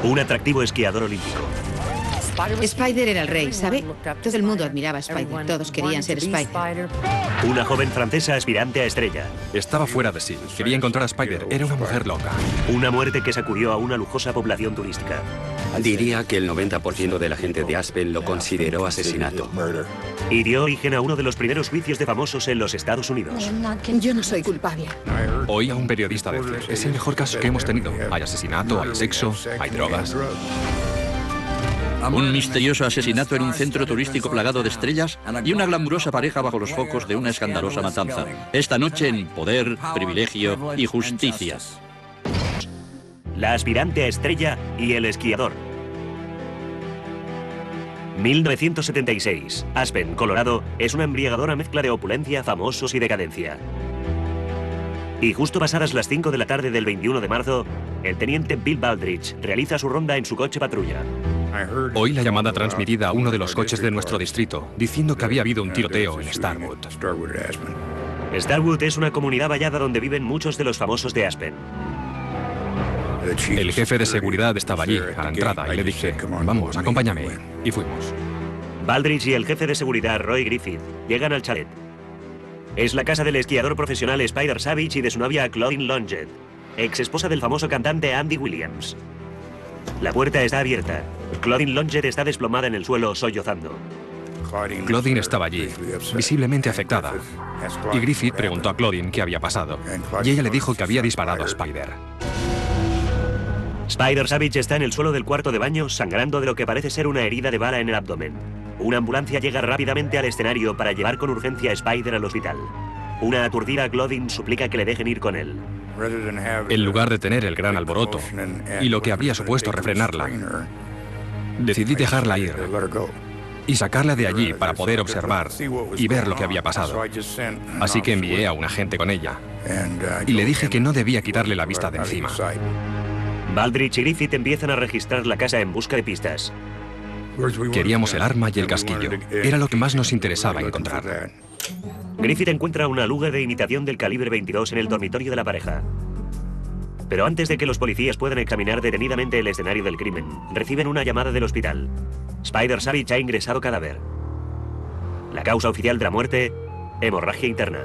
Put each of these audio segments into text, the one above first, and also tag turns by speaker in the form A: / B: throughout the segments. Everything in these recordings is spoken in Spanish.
A: Un atractivo esquiador olímpico.
B: Spider era el rey, ¿sabe? Todo el mundo admiraba a Spider. Todos querían ser Spider.
A: Una joven francesa aspirante a estrella.
C: Estaba fuera de sí. Quería encontrar a Spider. Era una mujer loca.
A: Una muerte que sacudió a una lujosa población turística.
D: Diría que el 90% de la gente de Aspen lo consideró asesinato.
A: Y dio origen a uno de los primeros juicios de famosos en los Estados Unidos.
B: Yo no soy culpable.
C: Oí a un periodista decir, es el mejor caso que hemos tenido. Hay asesinato, hay sexo, hay drogas.
E: Un misterioso asesinato en un centro turístico plagado de estrellas y una glamurosa pareja bajo los focos de una escandalosa matanza. Esta noche en Poder, Privilegio y Justicia.
A: La aspirante a estrella y el esquiador. 1976. Aspen, Colorado, es una embriagadora mezcla de opulencia, famosos y decadencia. Y justo pasadas las 5 de la tarde del 21 de marzo, el teniente Bill Baldridge realiza su ronda en su coche patrulla.
C: Oí la llamada transmitida a uno de los coches de nuestro distrito, diciendo que había habido un tiroteo en Starwood.
A: Starwood es una comunidad vallada donde viven muchos de los famosos de Aspen.
C: El jefe de seguridad estaba allí, a la entrada, y le dije, vamos, acompáñame. Y fuimos.
A: Baldridge y el jefe de seguridad, Roy Griffith, llegan al chalet. Es la casa del esquiador profesional Spider Savage y de su novia Claudine Longed, ex esposa del famoso cantante Andy Williams. La puerta está abierta. Claudine Longed está desplomada en el suelo, sollozando.
C: Claudine estaba allí, visiblemente afectada. Y Griffith preguntó a Claudine qué había pasado. Y ella le dijo que había disparado a Spider.
A: Spider Savage está en el suelo del cuarto de baño, sangrando de lo que parece ser una herida de bala en el abdomen. Una ambulancia llega rápidamente al escenario para llevar con urgencia a Spider al hospital. Una aturdida Claudine suplica que le dejen ir con él.
C: En lugar de tener el gran alboroto y lo que habría supuesto refrenarla, decidí dejarla ir y sacarla de allí para poder observar y ver lo que había pasado. Así que envié a un agente con ella y le dije que no debía quitarle la vista de encima.
A: Baldridge y Griffith empiezan a registrar la casa en busca de pistas.
C: Queríamos el arma y el casquillo. Era lo que más nos interesaba encontrar.
A: Griffith encuentra una Luger de imitación del calibre 22 en el dormitorio de la pareja. Pero antes de que los policías puedan examinar detenidamente el escenario del crimen, reciben una llamada del hospital. Spider Savage ha ingresado cadáver. La causa oficial de la muerte, hemorragia interna.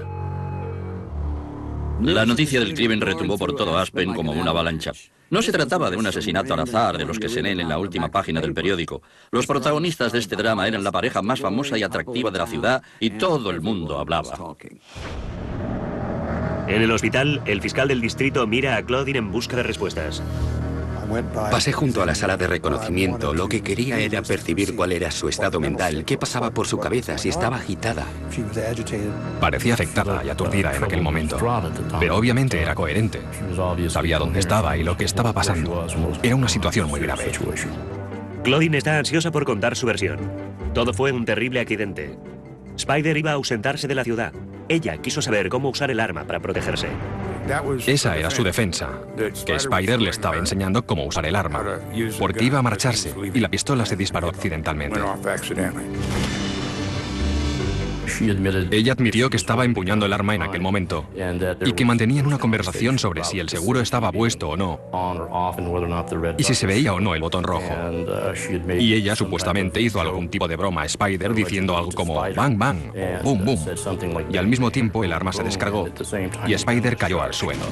E: La noticia del crimen retumbó por todo Aspen como una avalancha. No se trataba de un asesinato al azar de los que se leen en la última página del periódico. Los protagonistas de este drama eran la pareja más famosa y atractiva de la ciudad y todo el mundo hablaba.
A: En el hospital, el fiscal del distrito mira a Claudine en busca de respuestas.
D: Pasé junto a la sala de reconocimiento. Lo que quería era percibir cuál era su estado mental, qué pasaba por su cabeza, si estaba agitada.
C: Parecía afectada y aturdida en aquel momento, pero obviamente era coherente. Sabía dónde estaba y lo que estaba pasando. Era una situación muy grave.
A: Claudine está ansiosa por contar su versión. Todo fue un terrible accidente. Spider iba a ausentarse de la ciudad. Ella quiso saber cómo usar el arma para protegerse.
C: Esa era su defensa, que Spider le estaba enseñando cómo usar el arma, porque iba a marcharse y la pistola se disparó accidentalmente. Ella admitió que estaba empuñando el arma en aquel momento y que mantenían una conversación sobre si el seguro estaba puesto o no y si se veía o no el botón rojo. Y ella supuestamente hizo algún tipo de broma a Spider diciendo algo como bang bang o boom boom. Y al mismo tiempo el arma se descargó y Spider cayó al suelo.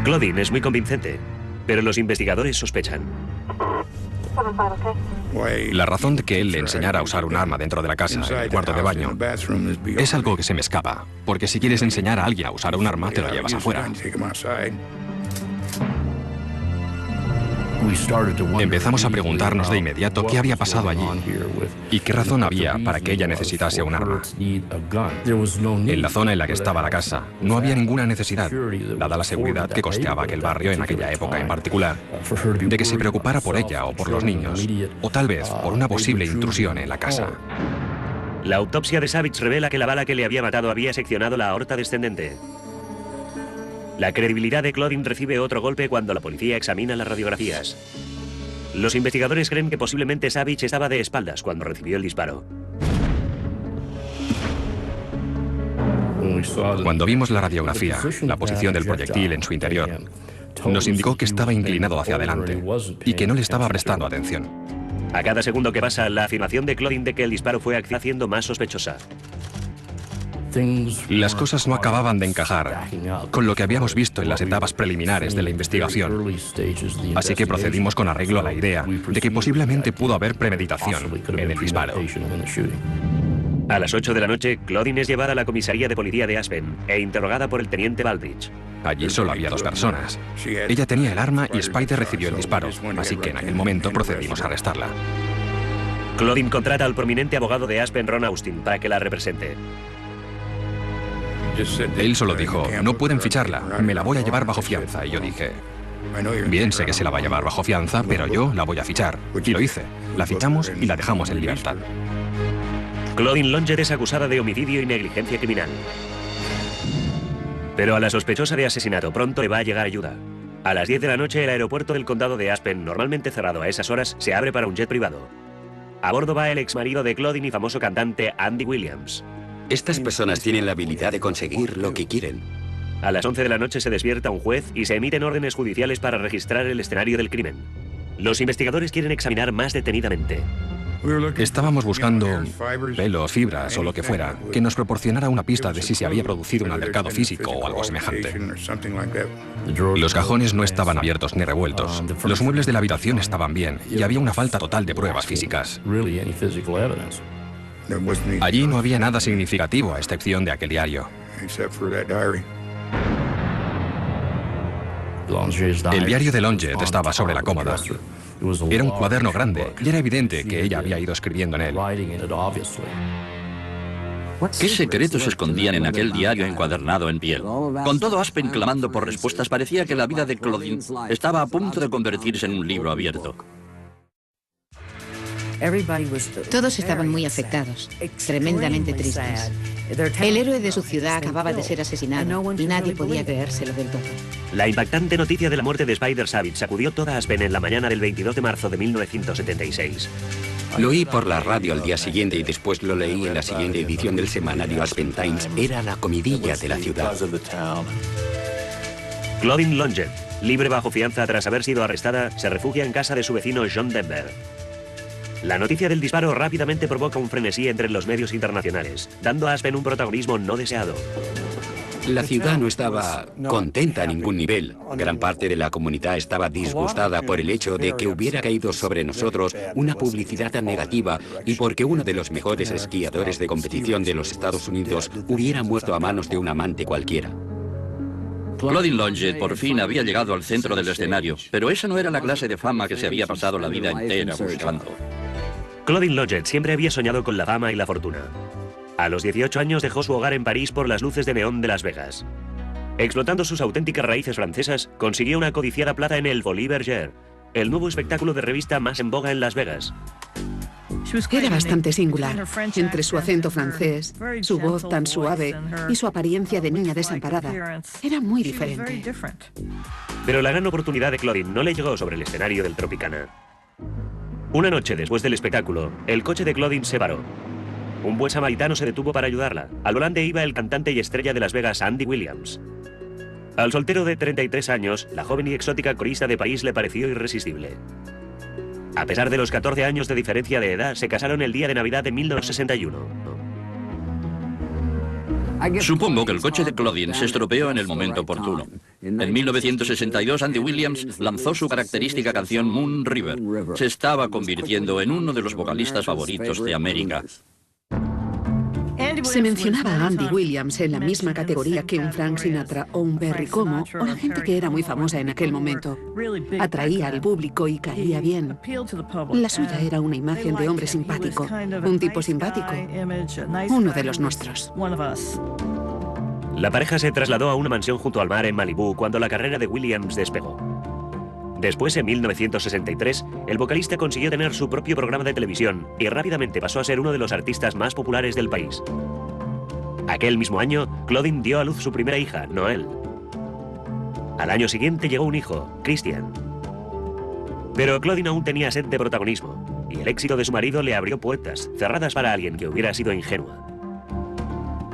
A: Claudine es muy convincente, pero los investigadores sospechan.
C: La razón de que él le enseñara a usar un arma dentro de la casa, en el cuarto de baño, es algo que se me escapa, porque si quieres enseñar a alguien a usar un arma, te lo llevas afuera. Empezamos a preguntarnos de inmediato qué había pasado allí y qué razón había para que ella necesitase un arma. En la zona en la que estaba la casa no había ninguna necesidad, dada la seguridad que costeaba aquel barrio en aquella época en particular, de que se preocupara por ella o por los niños, o tal vez por una posible intrusión en la casa.
A: La autopsia de Savage revela que la bala que le había matado había seccionado la aorta descendente. La credibilidad de Claudine recibe otro golpe cuando la policía examina las radiografías. Los investigadores creen que posiblemente Savage estaba de espaldas cuando recibió el disparo.
C: Cuando vimos la radiografía, la posición del proyectil en su interior, Nos indicó que estaba inclinado hacia adelante y que no le estaba prestando atención.
A: A cada segundo que pasa, la afirmación de Claudine de que el disparo fue haciendo más sospechosa.
C: Las cosas no acababan de encajar con lo que habíamos visto en las etapas preliminares de la investigación. Así que procedimos con arreglo a la idea de que posiblemente pudo haber premeditación en el disparo.
A: A las 8 de la noche, Claudine es llevada a la comisaría de policía de Aspen e interrogada por el teniente Baldridge.
C: Allí solo había 2 personas. Ella tenía el arma y Spider recibió el disparo, así que en aquel momento procedimos a arrestarla.
A: Claudine contrata al prominente abogado de Aspen, Ron Austin, para que la represente.
C: Él solo dijo, no pueden ficharla, me la voy a llevar bajo fianza. Y yo dije, bien, sé que se la va a llevar bajo fianza, pero yo la voy a fichar. Y lo hice. La fichamos y la dejamos en libertad.
A: Claudine Longett es acusada de homicidio y negligencia criminal. Pero a la sospechosa de asesinato pronto le va a llegar ayuda. A las 10 de la noche, el aeropuerto del condado de Aspen, normalmente cerrado a esas horas, se abre para un jet privado. A bordo va el exmarido de Claudine y famoso cantante Andy Williams.
D: Estas personas tienen la habilidad de conseguir lo que quieren.
A: A las 11 de la noche se despierta un juez y se emiten órdenes judiciales para registrar el escenario del crimen. Los investigadores quieren examinar más detenidamente.
C: Estábamos buscando pelos, fibras o lo que fuera, que nos proporcionara una pista de si se había producido un altercado físico o algo semejante. Los cajones no estaban abiertos ni revueltos. Los muebles de la habitación estaban bien y había una falta total de pruebas físicas. Allí no había nada significativo a excepción de aquel diario. El diario de Longett estaba sobre la cómoda. Era un cuaderno grande y era evidente que ella había ido escribiendo en él.
E: ¿Qué secretos se escondían en aquel diario encuadernado en piel? Con todo Aspen clamando por respuestas, parecía que la vida de Claudine estaba a punto de convertirse en un libro abierto.
B: Todos estaban muy afectados, tremendamente tristes. El héroe de su ciudad acababa de ser asesinado y nadie podía creérselo del todo.
A: La impactante noticia de la muerte de Spider Savage sacudió toda Aspen en la mañana del 22 de marzo de 1976.
D: Lo oí por la radio al día siguiente y después lo leí en la siguiente edición del semanario Aspen Times. Era la comidilla de la ciudad.
A: Claudine Longett, libre bajo fianza tras haber sido arrestada, se refugia en casa de su vecino John Denver. La noticia del disparo rápidamente provoca un frenesí entre los medios internacionales, dando a Aspen un protagonismo no deseado.
D: La ciudad no estaba contenta a ningún nivel. Gran parte de la comunidad estaba disgustada por el hecho de que hubiera caído sobre nosotros una publicidad tan negativa y porque uno de los mejores esquiadores de competición de los Estados Unidos hubiera muerto a manos de un amante cualquiera.
E: Claudine Longett por fin había llegado al centro del escenario, pero esa no era la clase de fama que se había pasado la vida entera buscando.
A: Claudine Longett siempre había soñado con la fama y la fortuna. A los 18 años dejó su hogar en París por las luces de neón de Las Vegas. Explotando sus auténticas raíces francesas, consiguió una codiciada plaza en el Folie Bergère, el nuevo espectáculo de revista más en boga en Las Vegas.
F: Era bastante singular, entre su acento francés, su voz tan suave y su apariencia de niña desamparada. Era muy diferente.
A: Pero la gran oportunidad de Claudine no le llegó sobre el escenario del Tropicana. Una noche después del espectáculo, el coche de Claudine se paró. Un buen samaritano se detuvo para ayudarla. Al volante iba el cantante y estrella de Las Vegas, Andy Williams. Al soltero de 33 años, la joven y exótica corista de París le pareció irresistible. A pesar de los 14 años de diferencia de edad, se casaron el día de Navidad de 1961.
E: Supongo que el coche de Claudine se estropeó en el momento oportuno. En 1962, Andy Williams lanzó su característica canción Moon River. Se estaba convirtiendo en uno de los vocalistas favoritos de América.
F: Se mencionaba a Andy Williams en la misma categoría que un Frank Sinatra o un Berry Como o la gente que era muy famosa en aquel momento. Atraía al público y caía bien. La suya era una imagen de hombre simpático, un tipo simpático, uno de los nuestros.
A: La pareja se trasladó a una mansión junto al mar en Malibú cuando la carrera de Williams despegó. Después, en 1963, el vocalista consiguió tener su propio programa de televisión y rápidamente pasó a ser uno de los artistas más populares del país. Aquel mismo año, Claudine dio a luz su primera hija, Noelle. Al año siguiente llegó un hijo, Christian. Pero Claudine aún tenía sed de protagonismo, y el éxito de su marido le abrió puertas, cerradas para alguien que hubiera sido ingenua.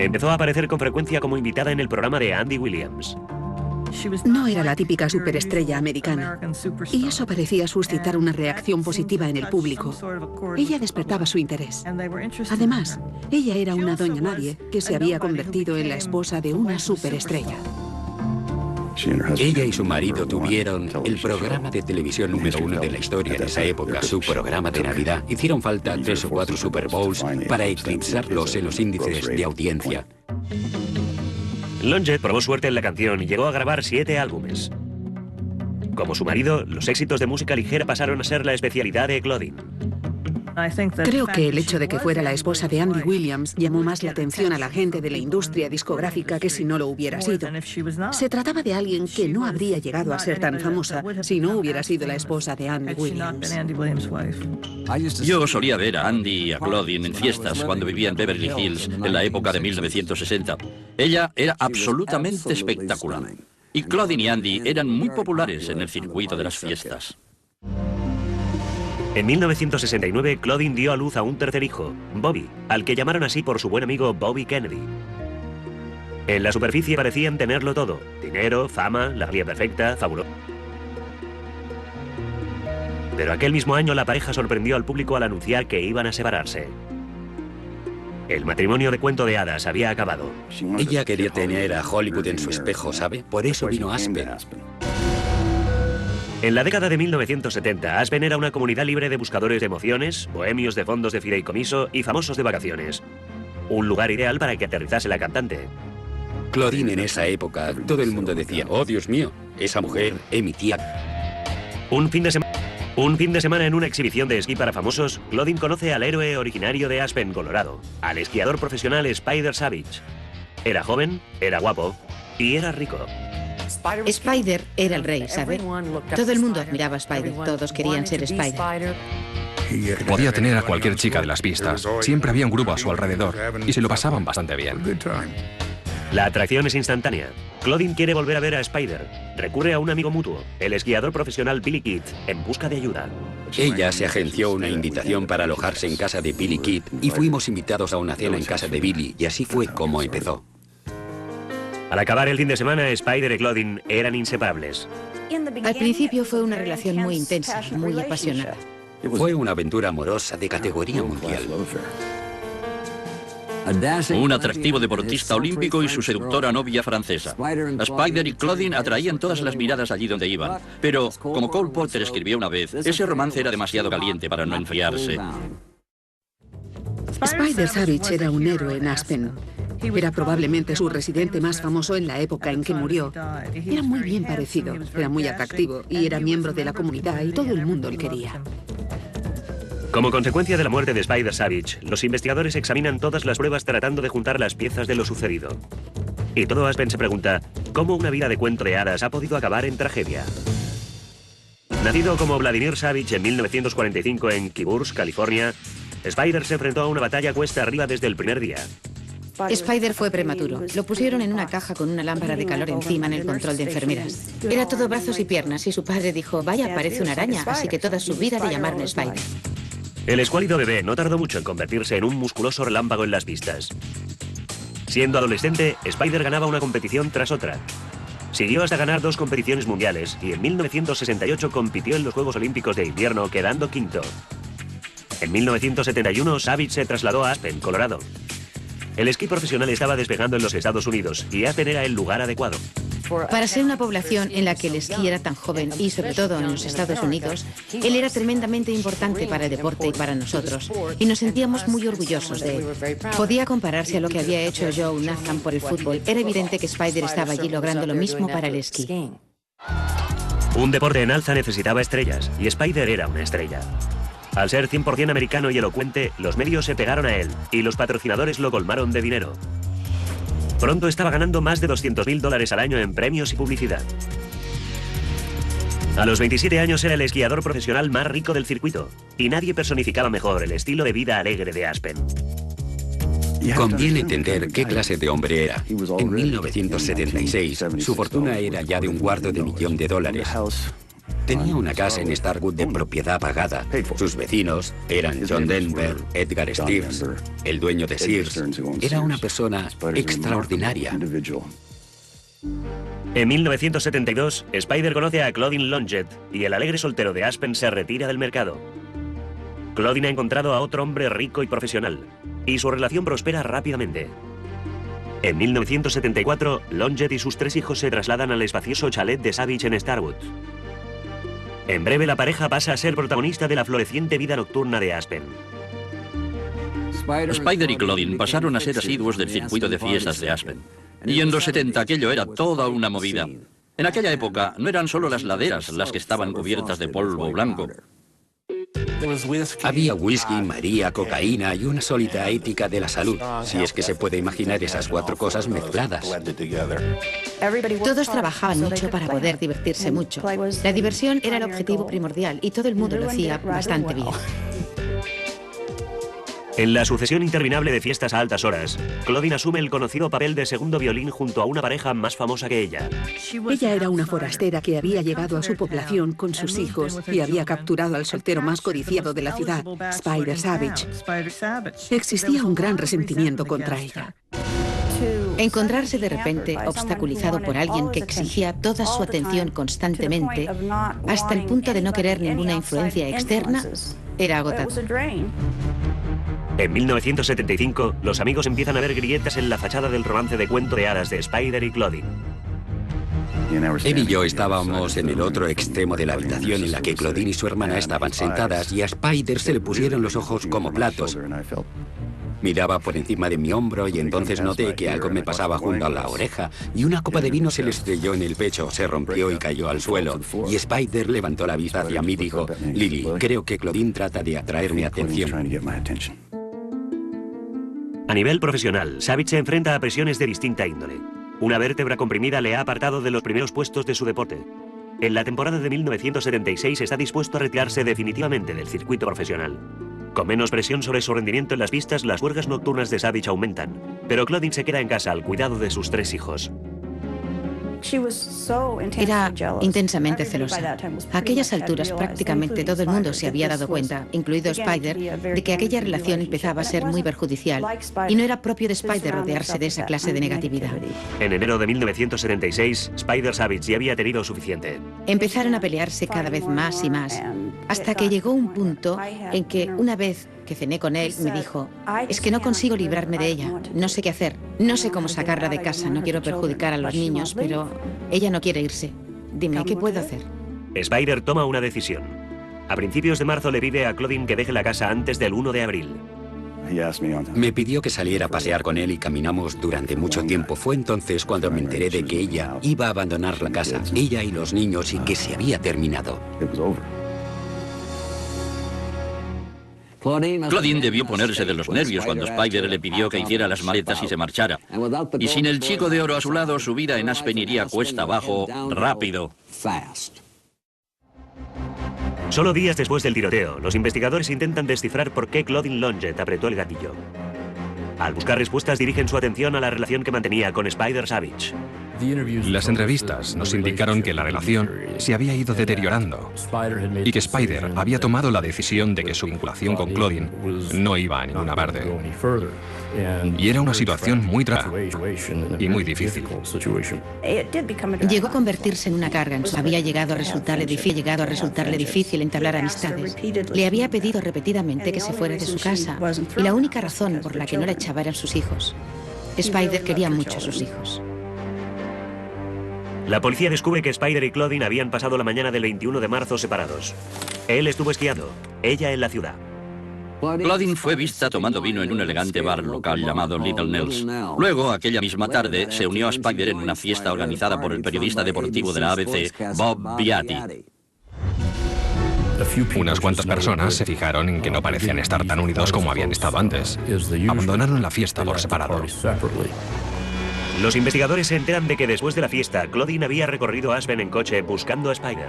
A: Empezó a aparecer con frecuencia como invitada en el programa de Andy Williams.
F: No era la típica superestrella americana, y eso parecía suscitar una reacción positiva en el público. Ella despertaba su interés. Además, ella era una doña nadie que se había convertido en la esposa de una superestrella.
D: Ella y su marido tuvieron el programa de televisión número 1 de la historia de esa época, su programa de Navidad. Hicieron falta 3 o 4 Super Bowls para eclipsarlos en los índices de audiencia.
A: Longett probó suerte en la canción y llegó a grabar 7 álbumes. Como su marido, los éxitos de música ligera pasaron a ser la especialidad de Claudine.
F: Creo que el hecho de que fuera la esposa de Andy Williams llamó más la atención a la gente de la industria discográfica que si no lo hubiera sido. Se trataba de alguien que no habría llegado a ser tan famosa si no hubiera sido la esposa de Andy Williams.
E: Yo solía ver a Andy y a Claudine en fiestas cuando vivía en Beverly Hills en la época de 1960. Ella era absolutamente espectacular. Y Claudine y Andy eran muy populares en el circuito de las fiestas.
A: En 1969, Claudine dio a luz a un tercer hijo, Bobby, al que llamaron así por su buen amigo Bobby Kennedy. En la superficie parecían tenerlo todo: dinero, fama, la vida perfecta, fabuloso. Pero aquel mismo año la pareja sorprendió al público al anunciar que iban a separarse. El matrimonio de cuento de hadas había acabado.
D: Ella quería tener a Hollywood en su espejo, ¿sabe? Por eso vino Aspen.
A: En la década de 1970, Aspen era una comunidad libre de buscadores de emociones, bohemios de fondos de fideicomiso y famosos de vacaciones. Un lugar ideal para que aterrizase la cantante.
D: Claudine en esa época, todo el mundo decía, oh Dios mío, esa mujer es mi tía.
A: Un fin de semana en una exhibición de esquí para famosos, Claudine conoce al héroe originario de Aspen, Colorado, al esquiador profesional Spider Savage. Era joven, era guapo y era rico.
B: Spider era el rey, ¿sabe? Todo el mundo admiraba a Spider, todos querían ser Spider.
C: Podía tener a cualquier chica de las pistas. Siempre había un grupo a su alrededor y se lo pasaban bastante bien.
A: La atracción es instantánea. Claudine quiere volver a ver a Spider. Recurre a un amigo mutuo, el esquiador profesional Billy Kidd, en busca de ayuda.
D: Ella se agenció una invitación para alojarse en casa de Billy Kidd y fuimos invitados a una cena en casa de Billy, y así fue como empezó.
A: Al acabar el fin de semana, Spider y Claudine eran inseparables.
B: Al principio fue una relación muy intensa, muy apasionada.
D: Fue una aventura amorosa de categoría mundial.
E: Un atractivo deportista olímpico y su seductora novia francesa. Spider y Claudine atraían todas las miradas allí donde iban. Pero, como Cole Porter escribió una vez, ese romance era demasiado caliente para no enfriarse.
F: Spider Savage era un héroe en Aspen. Era probablemente su residente más famoso en la época en que murió. Era muy bien parecido, era muy atractivo y era miembro de la comunidad y todo el mundo le quería.
A: Como consecuencia de la muerte de Spider Savage, los investigadores examinan todas las pruebas tratando de juntar las piezas de lo sucedido. Y todo Aspen se pregunta, ¿cómo una vida de cuento de hadas ha podido acabar en tragedia? Nacido como Vladimir Savage en 1945 en Keyburst, California, Spider se enfrentó a una batalla cuesta arriba desde el primer día.
B: Spider fue prematuro. Lo pusieron en una caja con una lámpara de calor encima en el control de enfermeras. Era todo brazos y piernas y su padre dijo, vaya, parece una araña, así que toda su vida le llamaron Spider.
A: El escuálido bebé no tardó mucho en convertirse en un musculoso relámpago en las pistas. Siendo adolescente, Spider ganaba una competición tras otra. Siguió hasta ganar 2 competiciones mundiales y en 1968 compitió en los Juegos Olímpicos de Invierno, quedando quinto. En 1971, Savage se trasladó a Aspen, Colorado. El esquí profesional estaba despegando en los Estados Unidos y Aspen era el lugar adecuado.
B: Para ser una población en la que el esquí era tan joven y sobre todo en los Estados Unidos, él era tremendamente importante para el deporte y para nosotros, y nos sentíamos muy orgullosos de él. Podía compararse a lo que había hecho Joe Nathan por el fútbol. Era evidente que Spider estaba allí logrando lo mismo para el esquí.
A: Un deporte en alza necesitaba estrellas, y Spider era una estrella. Al ser 100% americano y elocuente, los medios se pegaron a él y los patrocinadores lo colmaron de dinero. Pronto estaba ganando más de $200.000 al año en premios y publicidad. A los 27 años era el esquiador profesional más rico del circuito y nadie personificaba mejor el estilo de vida alegre de Aspen.
D: Conviene entender qué clase de hombre era. En 1976, su fortuna era ya de $250,000,000. Tenía una casa en Starwood de propiedad pagada. Sus vecinos eran John Denver, Edgar Steers, el dueño de Sears. Era una persona extraordinaria.
A: En 1972, Spider conoce a Claudine Longet y el alegre soltero de Aspen se retira del mercado. Claudine ha encontrado a otro hombre rico y profesional, y su relación prospera rápidamente. En 1974, Longet y sus 3 hijos se trasladan al espacioso chalet de Savage en Starwood. En breve, la pareja pasa a ser protagonista de la floreciente vida nocturna de Aspen.
E: Spider y Claudine pasaron a ser asiduos del circuito de fiestas de Aspen. Y en los 70 aquello era toda una movida. En aquella época no eran solo las laderas las que estaban cubiertas de polvo blanco.
D: Había whisky, María, cocaína y una sólida ética de la salud, si es que se puede imaginar esas 4 cosas mezcladas.
B: Todos trabajaban mucho para poder divertirse mucho. La diversión era el objetivo primordial y todo el mundo lo hacía bastante bien.
A: En la sucesión interminable de fiestas a altas horas, Claudine asume el conocido papel de segundo violín junto a una pareja más famosa que ella.
F: Ella era una forastera que había llegado a su población con sus hijos y había capturado al soltero más codiciado de la ciudad, Spider Savage. Existía un gran resentimiento contra ella.
B: Encontrarse de repente obstaculizado por alguien que exigía toda su atención constantemente, hasta el punto de no querer ninguna influencia externa, era agotador.
A: En 1975, los amigos empiezan a ver grietas en la fachada del romance de cuento de hadas de Spider y Claudine.
D: Él y yo estábamos en el otro extremo de la habitación en la que Claudine y su hermana estaban sentadas y a Spider se le pusieron los ojos como platos. Miraba por encima de mi hombro y entonces noté que algo me pasaba junto a la oreja y una copa de vino se le estrelló en el pecho, se rompió y cayó al suelo. Y Spider levantó la vista hacia mí y dijo: Lily, creo que Claudine trata de atraer mi atención.
A: A nivel profesional, Savage se enfrenta a presiones de distinta índole. Una vértebra comprimida le ha apartado de los primeros puestos de su deporte. En la temporada de 1976 está dispuesto a retirarse definitivamente del circuito profesional. Con menos presión sobre su rendimiento en las pistas, las huelgas nocturnas de Savage aumentan, pero Claudine se queda en casa al cuidado de sus 3 hijos.
B: Era intensamente celosa. A aquellas alturas prácticamente todo el mundo se había dado cuenta, incluido Spider, de que aquella relación empezaba a ser muy perjudicial y no era propio de Spider rodearse de esa clase de negatividad.
A: En enero de 1976, Spider Savage ya había tenido suficiente.
B: Empezaron a pelearse cada vez más y más, hasta que llegó un punto en que una vez que cené con él me dijo: es que no consigo librarme de ella, no sé qué hacer, no sé cómo sacarla de casa, no quiero perjudicar a los niños, pero ella no quiere irse. Dime, ¿qué puedo hacer?
A: Spider toma una decisión. A principios de marzo le pide a Claudine que deje la casa antes del 1 de abril.
D: Me pidió que saliera a pasear con él y caminamos durante mucho tiempo. Fue entonces cuando me enteré de que ella iba a abandonar la casa, ella y los niños, y que se había terminado.
E: Claudine debió ponerse de los nervios cuando Spider le pidió que hiciera las maletas y se marchara. Y sin el chico de oro a su lado, su vida en Aspen iría cuesta abajo rápido.
A: Solo días después del tiroteo, los investigadores intentan descifrar por qué Claudine Longet apretó el gatillo. Al buscar respuestas, dirigen su atención a la relación que mantenía con Spider Savage.
C: Las entrevistas nos indicaron que la relación se había ido deteriorando y que Spider había tomado la decisión de que su vinculación con Claudine no iba a ninguna parte. Y era una situación muy dura y muy difícil.
B: Llegó a convertirse en una carga. Había llegado a resultarle difícil entablar amistades. Le había pedido repetidamente que se fuera de su casa y la única razón por la que no la echaba eran sus hijos. Spider quería mucho a sus hijos.
A: La policía descubre que Spider y Claudine habían pasado la mañana del 21 de marzo separados. Él estuvo esquiando, ella en la ciudad.
E: Claudine fue vista tomando vino en un elegante bar local llamado Little Nels. Luego, aquella misma tarde, se unió a Spider en una fiesta organizada por el periodista deportivo de la ABC, Bob Beatty.
C: Unas cuantas personas se fijaron en que no parecían estar tan unidos como habían estado antes. Abandonaron la fiesta por separado.
A: Los investigadores se enteran de que después de la fiesta, Claudine había recorrido Aspen en coche buscando a Spider.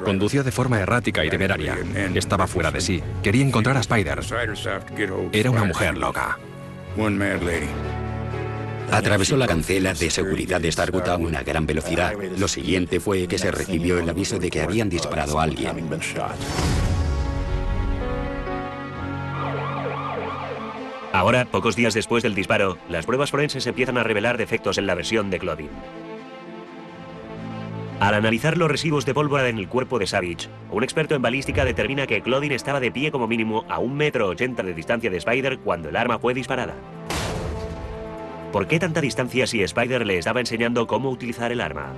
C: Condució de forma errática y temeraria. Estaba fuera de sí. Quería encontrar a Spider. Era una mujer loca.
D: Atravesó la cancela de seguridad de Starwood a una gran velocidad. Lo siguiente fue que se recibió el aviso de que habían disparado a alguien.
A: Ahora, pocos días después del disparo, las pruebas forenses empiezan a revelar defectos en la versión de Claudine. Al analizar los residuos de pólvora en el cuerpo de Savage, un experto en balística determina que Claudine estaba de pie como mínimo a 1,80 m de distancia de Spider cuando el arma fue disparada. ¿Por qué tanta distancia si Spider le estaba enseñando cómo utilizar el arma?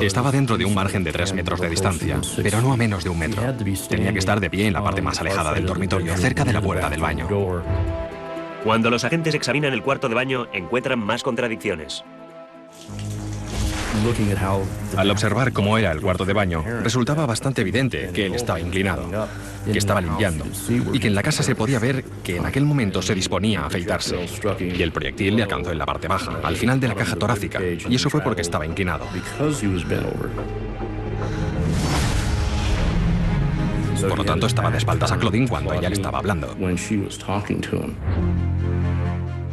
C: Estaba dentro de un margen de 3 metros de distancia, pero no a menos de 1 metro. Tenía que estar de pie en la parte más alejada del dormitorio, cerca de la puerta del baño.
A: Cuando los agentes examinan el cuarto de baño, encuentran más contradicciones.
C: Al observar cómo era el cuarto de baño, resultaba bastante evidente que él estaba inclinado, que estaba limpiando, y que en la casa se podía ver que en aquel momento se disponía a afeitarse, y el proyectil le alcanzó en la parte baja, al final de la caja torácica, y eso fue porque estaba inclinado. Por lo tanto, estaba de espaldas a Claudine cuando ella le estaba hablando.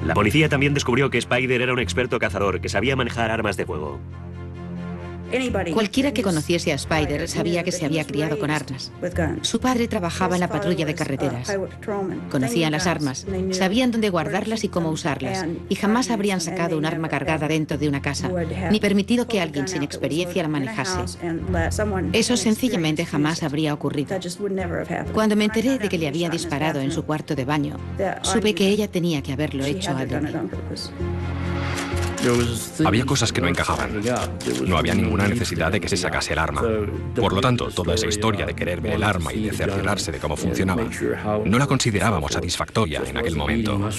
A: La policía también descubrió que Spider era un experto cazador que sabía manejar armas de fuego.
B: Cualquiera que conociese a Spider sabía que se había criado con armas. Su padre trabajaba en la patrulla de carreteras. Conocían las armas, sabían dónde guardarlas y cómo usarlas, y jamás habrían sacado un arma cargada dentro de una casa, ni permitido que alguien sin experiencia la manejase. Eso sencillamente jamás habría ocurrido. Cuando me enteré de que le había disparado en su cuarto de baño, supe que ella tenía que haberlo hecho adrede.
C: Había cosas que no encajaban. No había ninguna necesidad de que se sacase el arma. Por lo tanto, toda esa historia de querer ver el arma y de cerciorarse de cómo funcionaba, no la considerábamos satisfactoria en aquel momento.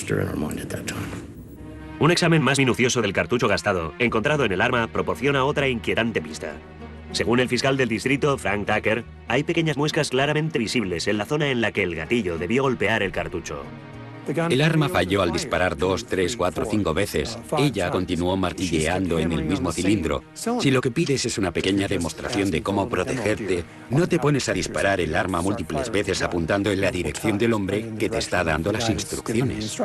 A: Un examen más minucioso del cartucho gastado, encontrado en el arma, proporciona otra inquietante pista. Según el fiscal del distrito, Frank Tucker, hay pequeñas muescas claramente visibles en la zona en la que el gatillo debió golpear el cartucho.
D: El arma falló al disparar 2, 3, 4, 5 veces. Ella continuó martilleando en el mismo cilindro. Si lo que pides es una pequeña demostración de cómo protegerte, no te pones a disparar el arma múltiples veces apuntando en la dirección del hombre que te está dando las instrucciones.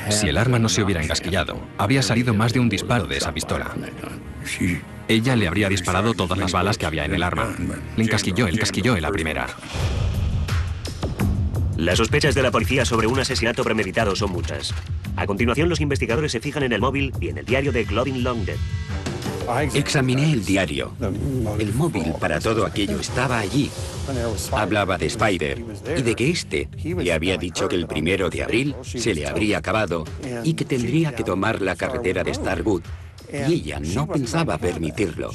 C: Si el arma no se hubiera encasquillado, habría salido más de un disparo de esa pistola. Ella le habría disparado todas las balas que había en el arma. Le encasquilló en la primera.
A: Las sospechas de la policía sobre un asesinato premeditado son muchas. A continuación, los investigadores se fijan en el móvil y en el diario de Claudine Longdet.
D: Examiné el diario. El móvil para todo aquello estaba allí. Hablaba de Spider y de que éste le había dicho que el 1 de abril se le habría acabado y que tendría que tomar la carretera de Starwood. Y ella no pensaba permitirlo.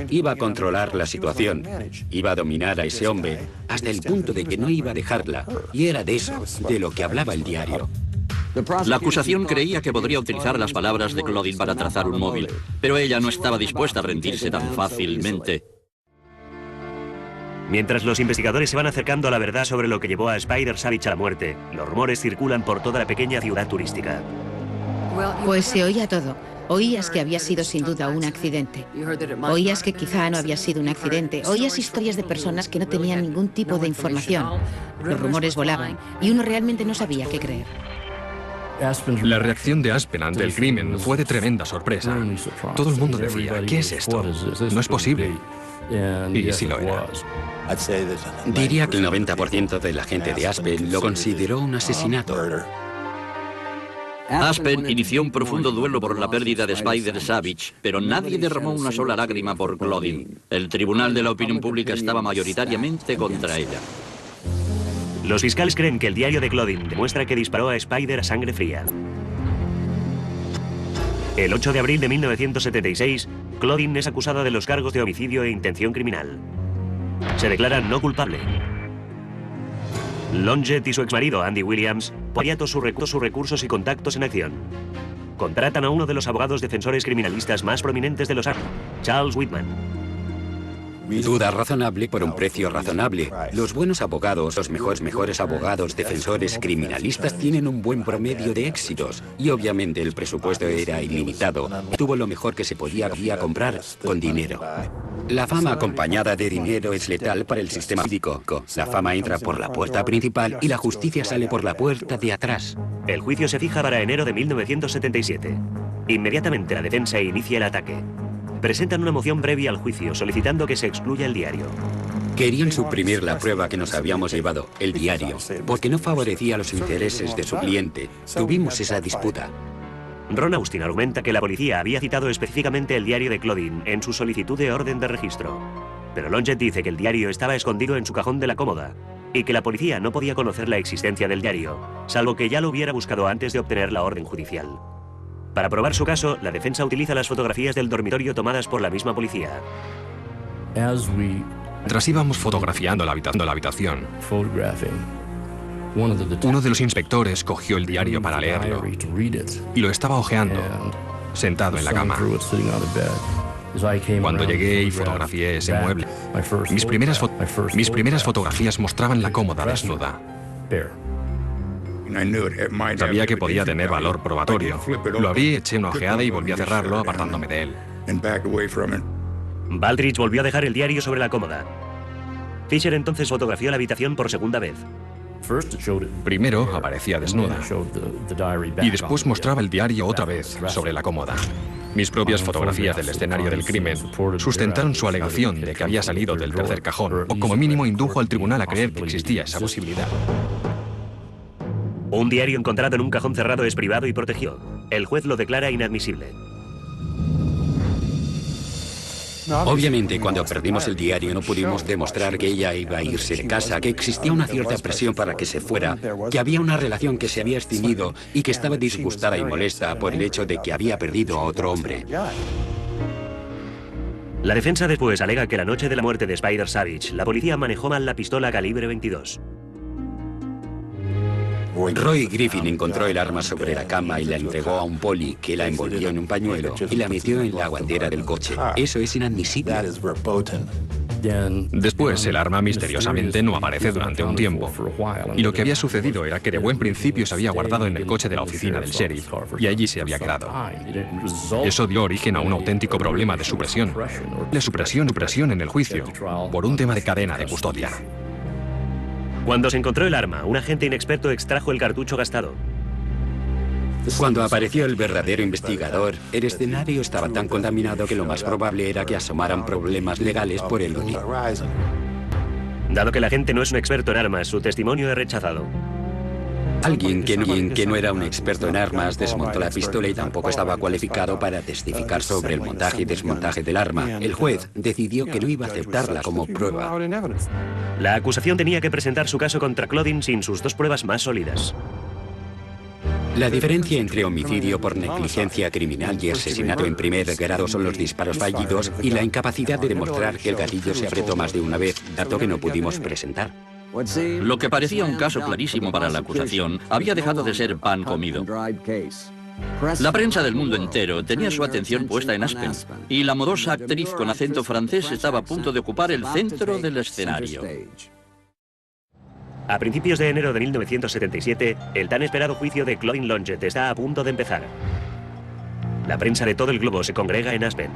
D: Iba a controlar la situación. Iba a dominar a ese hombre hasta el punto de que no iba a dejarla. Y era de eso, de lo que hablaba el diario.
E: La acusación creía que podría utilizar las palabras de Claudine para trazar un móvil, pero ella no estaba dispuesta a rendirse tan fácilmente.
A: Mientras los investigadores se van acercando a la verdad sobre lo que llevó a Spider Savage a la muerte, los rumores circulan por toda la pequeña ciudad turística.
B: Pues se oía todo. Oías que había sido sin duda un accidente. Oías que quizá no había sido un accidente. Oías historias de personas que no tenían ningún tipo de información. Los rumores volaban y uno realmente no sabía qué creer.
C: La reacción de Aspen ante el crimen fue de tremenda sorpresa. Todo el mundo decía, ¿qué es esto? No es posible. Y sí lo era.
D: Diría que el 90% de la gente de Aspen lo consideró un asesinato.
E: Aspen inició un profundo duelo por la pérdida de Spider Savage, pero nadie derramó una sola lágrima por Claudine. El tribunal de la opinión pública estaba mayoritariamente contra ella.
A: Los fiscales creen que el diario de Claudine demuestra que disparó a Spider a sangre fría. El 8 de abril de 1976, Claudine es acusada de los cargos de homicidio e intención criminal. Se declara no culpable. Longdet y su exmarido, Andy Williams, ponían todos sus recursos y contactos en acción. Contratan a uno de los abogados defensores criminalistas más prominentes de los años, Charles Whitman.
D: Duda razonable por un precio razonable. Los buenos abogados, los mejores abogados defensores criminalistas tienen un buen promedio de éxitos. Y obviamente el presupuesto era ilimitado. Tuvo lo mejor que se podía comprar con dinero. La fama acompañada de dinero es letal para el sistema jurídico. La fama entra por la puerta principal y la justicia sale por la puerta de atrás.
A: El juicio se fija para enero de 1977. Inmediatamente la defensa inicia el ataque. Presentan una moción previa al juicio solicitando que se excluya el diario.
D: Querían suprimir la prueba que nos habíamos llevado, el diario, porque no favorecía los intereses de su cliente. Tuvimos esa disputa.
A: Ron Austin argumenta que la policía había citado específicamente el diario de Claudine en su solicitud de orden de registro. Pero Longett dice que el diario estaba escondido en su cajón de la cómoda y que la policía no podía conocer la existencia del diario, salvo que ya lo hubiera buscado antes de obtener la orden judicial. Para probar su caso, la defensa utiliza las fotografías del dormitorio tomadas por la misma policía.
C: Mientras íbamos fotografiando la habitación, uno de los inspectores cogió el diario para leerlo y lo estaba hojeando, sentado en la cama. Cuando llegué y fotografié ese mueble, mis primeras fotografías mostraban la cómoda desnuda. Sabía que podía tener valor probatorio. Lo abrí, eché una ojeada y volví a cerrarlo, apartándome de él.
A: Baldrige volvió a dejar el diario sobre la cómoda. Fisher entonces fotografió la habitación por segunda vez.
C: Primero aparecía desnuda y después mostraba el diario otra vez sobre la cómoda. Mis propias fotografías del escenario del crimen sustentaron su alegación de que había salido del tercer cajón, o como mínimo indujo al tribunal a creer que existía esa posibilidad.
A: Un diario encontrado en un cajón cerrado es privado y protegido. El juez lo declara inadmisible.
D: Obviamente, cuando perdimos el diario no pudimos demostrar que ella iba a irse de casa, que existía una cierta presión para que se fuera, que había una relación que se había extinguido y que estaba disgustada y molesta por el hecho de que había perdido a otro hombre.
A: La defensa después alega que la noche de la muerte de Spider Savage, la policía manejó mal la pistola calibre 22.
D: Roy Griffin encontró el arma sobre la cama y la entregó a un poli que la envolvió en un pañuelo y la metió en la guantera del coche. Eso es inadmisible.
C: Después, el arma misteriosamente no aparece durante un tiempo. Y lo que había sucedido era que de buen principio se había guardado en el coche de la oficina del sheriff y allí se había quedado. Eso dio origen a un auténtico problema de supresión. La supresión en el juicio, por un tema de cadena de custodia.
A: Cuando se encontró el arma, un agente inexperto extrajo el cartucho gastado.
D: Cuando apareció el verdadero investigador, el escenario estaba tan contaminado que lo más probable era que asomaran problemas legales por el odio.
A: Dado que el agente no es un experto en armas, su testimonio es rechazado.
D: Alguien que no era un experto en armas desmontó la pistola y tampoco estaba cualificado para testificar sobre el montaje y desmontaje del arma. El juez decidió que no iba a aceptarla como prueba.
A: La acusación tenía que presentar su caso contra Claudine sin sus dos pruebas más sólidas.
D: La diferencia entre homicidio por negligencia criminal y asesinato en primer grado son los disparos fallidos y la incapacidad de demostrar que el gatillo se apretó más de una vez, dato que no pudimos presentar.
E: Lo que parecía un caso clarísimo para la acusación había dejado de ser pan comido. La prensa del mundo entero tenía su atención puesta en Aspen, y la modosa actriz con acento francés estaba a punto de ocupar el centro del escenario.
A: A principios de enero de 1977, el tan esperado juicio de Claudine Longett está a punto de empezar. La prensa de todo el globo se congrega en Aspen.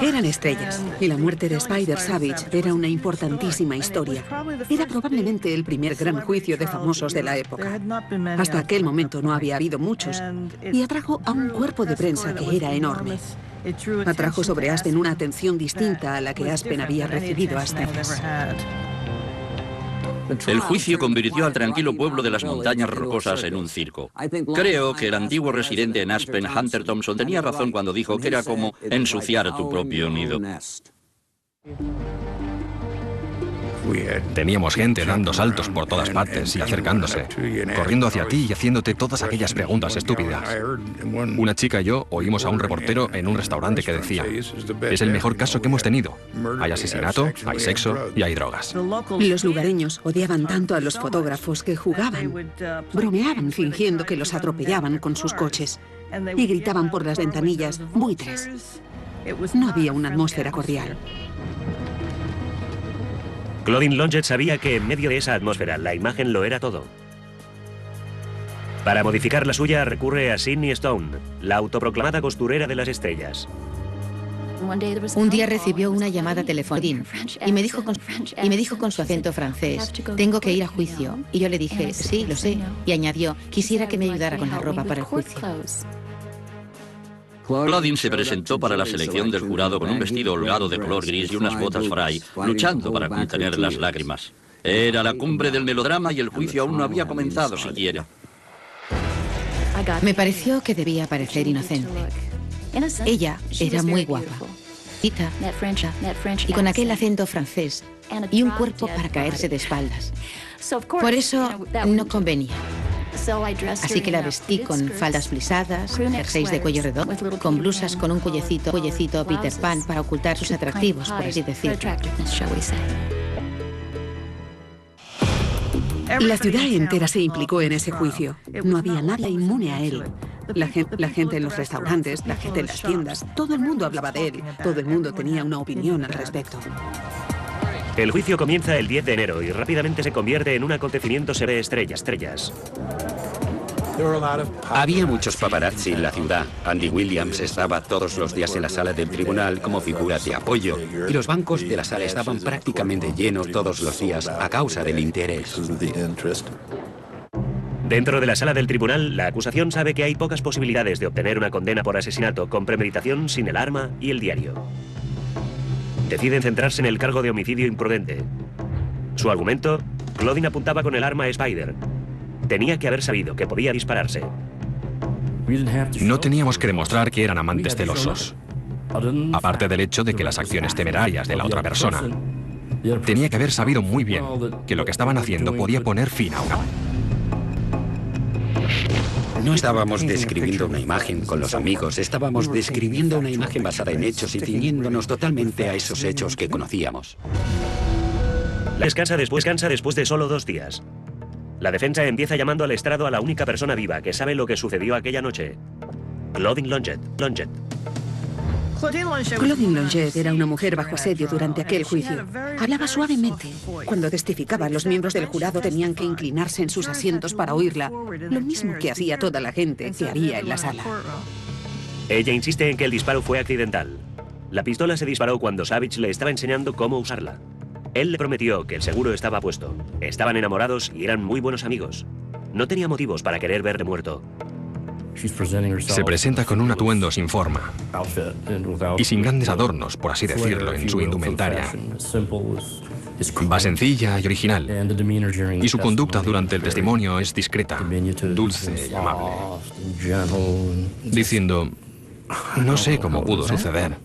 F: Eran estrellas, y la muerte de Spider Savage era una importantísima historia. Era probablemente el primer gran juicio de famosos de la época. Hasta aquel momento no había habido muchos, y atrajo a un cuerpo de prensa que era enorme. Atrajo sobre Aspen una atención distinta a la que Aspen había recibido hasta entonces.
E: El juicio convirtió al tranquilo pueblo de las montañas rocosas en un circo. Creo que el antiguo residente en Aspen, Hunter Thompson, tenía razón cuando dijo que era como ensuciar tu propio nido.
C: Teníamos gente dando saltos por todas partes y acercándose, corriendo hacia ti y haciéndote todas aquellas preguntas estúpidas. Una chica y yo oímos a un reportero en un restaurante que decía: es el mejor caso que hemos tenido. Hay asesinato, hay sexo y hay drogas.
F: Los lugareños odiaban tanto a los fotógrafos que jugaban, bromeaban fingiendo que los atropellaban con sus coches y gritaban por las ventanillas: buitres. No había una atmósfera cordial.
A: Claudine Longett sabía que en medio de esa atmósfera la imagen lo era todo. Para modificar la suya recurre a Sidney Stone, la autoproclamada costurera de las estrellas.
B: Un día recibió una llamada telefónica y me dijo con su acento francés: tengo que ir a juicio. Y yo le dije: sí, lo sé. Y añadió: quisiera que me ayudara con la ropa para el juicio.
E: Claudine se presentó para la selección del jurado con un vestido holgado de color gris y unas botas fray, luchando para contener las lágrimas. Era la cumbre del melodrama y el juicio aún no había comenzado siquiera.
B: Me pareció que debía parecer inocente. Ella era muy guapa, y con aquel acento francés y un cuerpo para caerse de espaldas. Por eso no convenía. Así que la vestí con faldas plisadas, jerseys de cuello redondo, con blusas con un cuellecito Peter Pan para ocultar sus atractivos, por así decirlo.
F: La ciudad entera se implicó en ese juicio. No había nadie inmune a él. La gente en los restaurantes, la gente en las tiendas, todo el mundo hablaba de él. Todo el mundo tenía una opinión al respecto.
A: El juicio comienza el 10 de enero y rápidamente se convierte en un acontecimiento sobre estrellas.
D: Había muchos paparazzi en la ciudad. Andy Williams estaba todos los días en la sala del tribunal como figura de apoyo, y los bancos de la sala estaban prácticamente llenos todos los días a causa del interés.
A: Dentro de la sala del tribunal, la acusación sabe que hay pocas posibilidades de obtener una condena por asesinato con premeditación sin el arma y el diario. Deciden centrarse en el cargo de homicidio imprudente. Su argumento: Claudine apuntaba con el arma a Spider. Tenía que haber sabido que podía dispararse.
C: No teníamos que demostrar que eran amantes celosos, aparte del hecho de que las acciones temerarias de la otra persona. Tenía que haber sabido muy bien que lo que estaban haciendo podía poner fin a una...
D: No estábamos describiendo una imagen con los amigos, estábamos describiendo una imagen basada en hechos y ciñéndonos totalmente a esos hechos que conocíamos.
A: Descansa después de solo 2 días. La defensa empieza llamando al estrado a la única persona viva que sabe lo que sucedió aquella noche: Claudine Longet.
F: Claudine Longet era una mujer bajo asedio durante aquel juicio. Hablaba suavemente. Cuando testificaba, los miembros del jurado tenían que inclinarse en sus asientos para oírla, lo mismo que hacía toda la gente que había en la sala.
A: Ella insiste en que el disparo fue accidental. La pistola se disparó cuando Savage le estaba enseñando cómo usarla. Él le prometió que el seguro estaba puesto. Estaban enamorados y eran muy buenos amigos. No tenía motivos para querer verle muerto.
C: Se presenta con un atuendo sin forma y sin grandes adornos, por así decirlo, en su indumentaria. Va sencilla y original, y su conducta durante el testimonio es discreta, dulce y amable, diciendo: no sé cómo pudo suceder.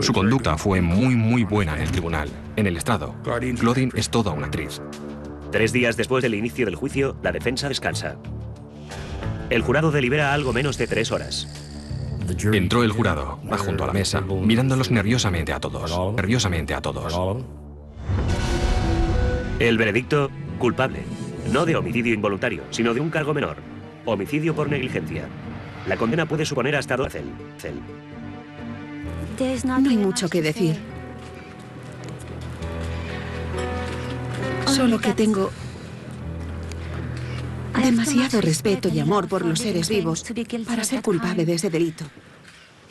C: Su conducta fue muy buena en el tribunal, en el estrado. Claudine es toda una actriz.
A: 3 días después del inicio del juicio, la defensa descansa. El jurado delibera algo menos de 3 horas.
C: Entró el jurado, va junto a la mesa, mirándolos nerviosamente a todos.
A: El veredicto: culpable. No de homicidio involuntario, sino de un cargo menor: homicidio por negligencia. La condena puede suponer hasta 2 años de cárcel.
F: No hay mucho que decir. Solo que tengo demasiado respeto y amor por los seres vivos para ser culpable de ese delito.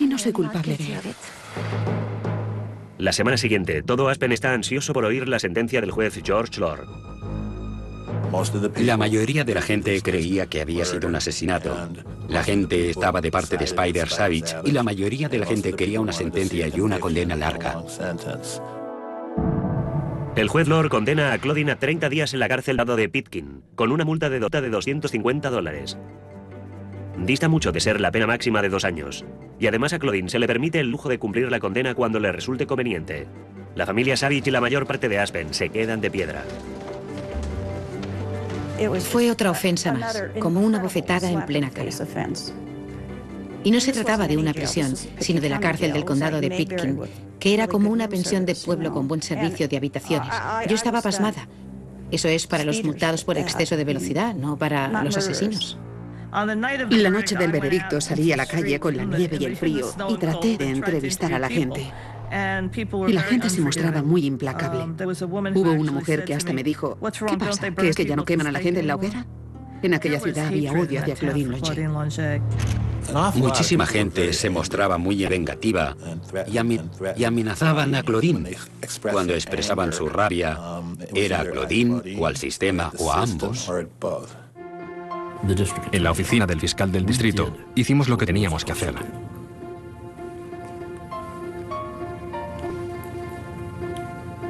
F: Y no soy culpable de él.
A: La semana siguiente, todo Aspen está ansioso por oír la sentencia del juez George Lord.
D: La mayoría de la gente creía que había sido un asesinato. La gente estaba de parte de Spider Savage y la mayoría de la gente quería una sentencia y una condena larga.
A: El juez Lord condena a Claudine a 30 días en la cárcel al lado de Pitkin, con una multa de $250. Dista mucho de ser la pena máxima de 2 años. Y además a Claudine se le permite el lujo de cumplir la condena cuando le resulte conveniente. La familia Savage y la mayor parte de Aspen se quedan de piedra.
B: Fue otra ofensa más, como una bofetada en plena cara. Y no se trataba de una prisión, sino de la cárcel del condado de Pitkin, que era como una pensión de pueblo con buen servicio de habitaciones. Yo estaba pasmada. Eso es para los multados por exceso de velocidad, no para los asesinos.
F: La noche del veredicto salí a la calle con la nieve y el frío y traté de entrevistar a la gente. Y la gente se mostraba muy implacable. Hubo una mujer que hasta me dijo: ¿qué pasa? ¿Que es que ya no queman a la gente en la hoguera? En aquella ciudad había odio hacia Claudine Longet.
D: Muchísima gente se mostraba muy vengativa y amenazaban a Claudine. Cuando expresaban su rabia, era a Claudine o al sistema o a ambos.
C: En la oficina del fiscal del distrito, hicimos lo que teníamos que hacer.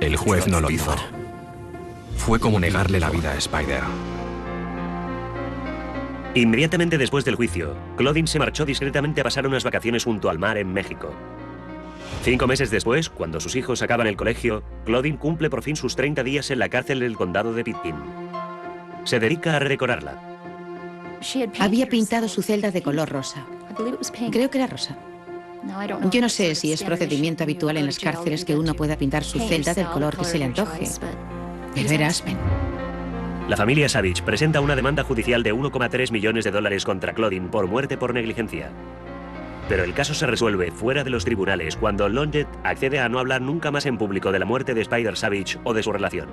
C: El juez no lo hizo. Fue como negarle la vida a Spider.
A: Inmediatamente después del juicio, Claudine se marchó discretamente a pasar unas vacaciones junto al mar en México. 5 meses después, cuando sus hijos acaban el colegio, Claudine cumple por fin sus 30 días en la cárcel del condado de Pitkin. Se dedica a redecorarla.
B: Había pintado su celda de color rosa. Creo que era rosa. Yo no sé si es procedimiento habitual en las cárceles que uno pueda pintar su celda del color que se le antoje, pero era Aspen.
A: La familia Savage presenta una demanda judicial de 1,3 millones de dólares contra Claudine por muerte por negligencia. Pero el caso se resuelve fuera de los tribunales cuando Longett accede a no hablar nunca más en público de la muerte de Spider Savage o de su relación.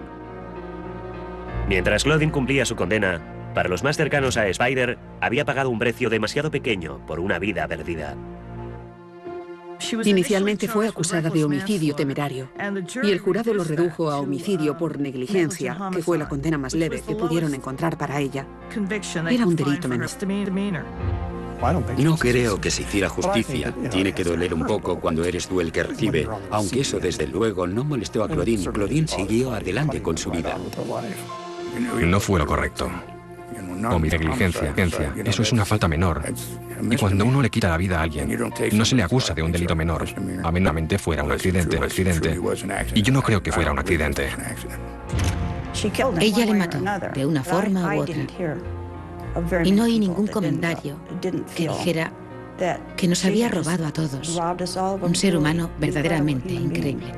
A: Mientras Claudine cumplía su condena, para los más cercanos a Spider, había pagado un precio demasiado pequeño por una vida perdida.
F: Inicialmente fue acusada de homicidio temerario y el jurado lo redujo a homicidio por negligencia, que fue la condena más leve que pudieron encontrar para ella. Era un delito menor.
D: No creo que se hiciera justicia. Tiene que doler un poco cuando eres tú el que recibe, aunque eso desde luego no molestó a Claudine. Claudine siguió adelante con su vida.
C: No fue lo correcto. O mi negligencia, eso es una falta menor. Y cuando uno le quita la vida a alguien, no se le acusa de un delito menor, a menos que fuera un accidente. Y yo no creo que fuera un accidente.
B: Ella le mató, de una forma u otra. Y no oí ningún comentario que dijera que nos había robado a todos. Un ser humano verdaderamente increíble.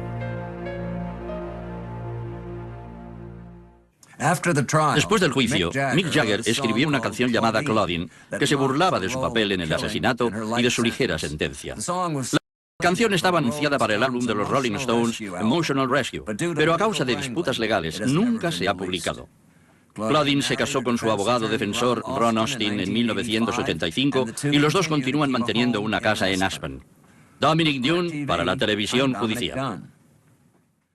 E: Después del juicio, Mick Jagger escribió una canción llamada Claudine, que se burlaba de su papel en el asesinato y de su ligera sentencia. La canción estaba anunciada para el álbum de los Rolling Stones, Emotional Rescue, pero a causa de disputas legales nunca se ha publicado. Claudine se casó con su abogado defensor Ron Austin en 1985 y los dos continúan manteniendo una casa en Aspen. Dominic Dunne para la televisión judicial.